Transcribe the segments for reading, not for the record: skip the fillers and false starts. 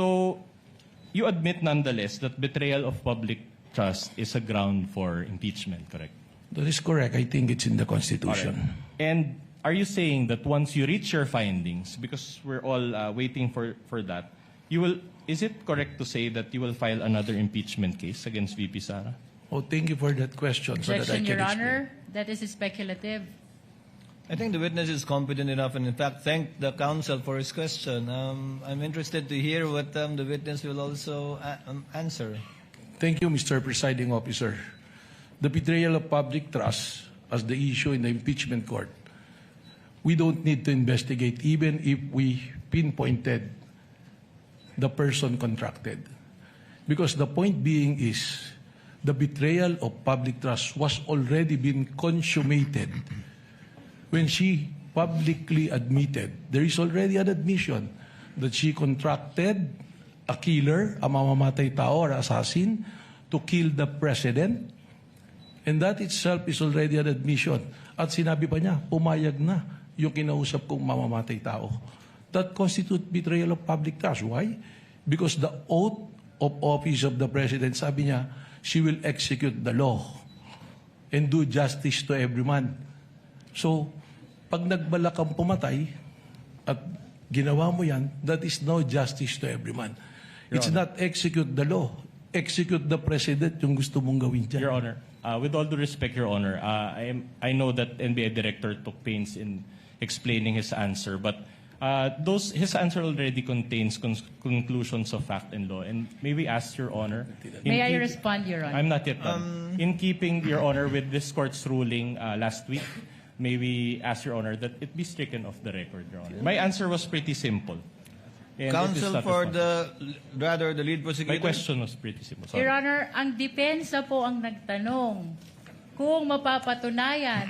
So, you admit nonetheless that betrayal of public trust is a ground for impeachment, correct? That is correct. I think it's in the Constitution. Alright. And are you saying that once you reach your findings, because we're all waiting for that, you will? Is it correct to say that you will file another impeachment case against VP Sara? Oh, thank you for that question. So that I Objection, can Your explain. Honor. That is speculative. I think the witness is competent enough, and in fact, thank the counsel for his question. I'm interested to hear what the witness will also answer. Thank you, Mr. Presiding Officer. The betrayal of public trust as the issue in the impeachment court, we don't need to investigate even if we pinpointed the person contracted. Because the point being is the betrayal of public trust was already been consummated when she publicly admitted, there is already an admission that she contracted a killer, a mamamatay tao or assassin, to kill the president. And that itself is already an admission. At sinabi pa niya, pumayag na yung kinausap kong mamamatay tao. That constitutes betrayal of public trust. Why? Because the oath of office of the president, sabi niya, she will execute the law and do justice to every man. So, pag nagbalak kang pumatay at ginawa mo yan, that is no justice to every man. It's not execute the law. Execute the president yung gusto mong gawin dyan. Your Honor, with all due respect, Your Honor, I know that NBI Director took pains in explaining his answer, but his answer already contains conclusions of fact and law. And may we ask, Your Honor? May I respond, Your Honor? I'm not yet done. In keeping, Your Honor, with this court's ruling last week, may we ask, Your Honor, that it be stricken off the record, Your Honor? My answer was pretty simple. And Counsel for the lead prosecutor. My question was pretty simple. Sorry. Your Honor, ang depensa po ang nagtanong kung mapapatunayan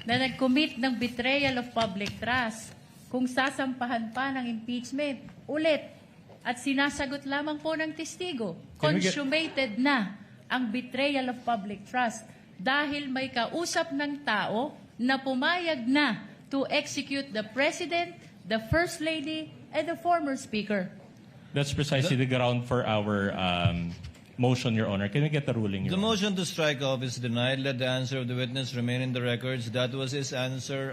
na nag-commit ng betrayal of public trust, kung sasampahan pa ng impeachment ulit at sinasagot lamang po ng testigo, consummated na ang betrayal of public trust dahil may kausap ng tao na pumayag na to execute the President, the First Lady, and the former Speaker. That's precisely the ground for our motion, Your Honor. Can we get the ruling, Your The Honor? motion to strike off is denied. Let the answer of the witness remain in the records. That was his answer,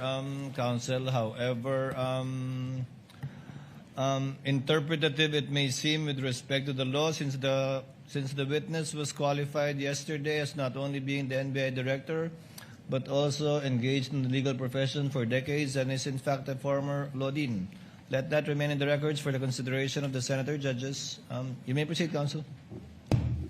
counsel. However, interpretative it may seem with respect to the law, since the witness was qualified yesterday as not only being the NBI director, but also engaged in the legal profession for decades and is in fact a former law dean. Let that remain in the records for the consideration of the senator judges. You may proceed, counsel.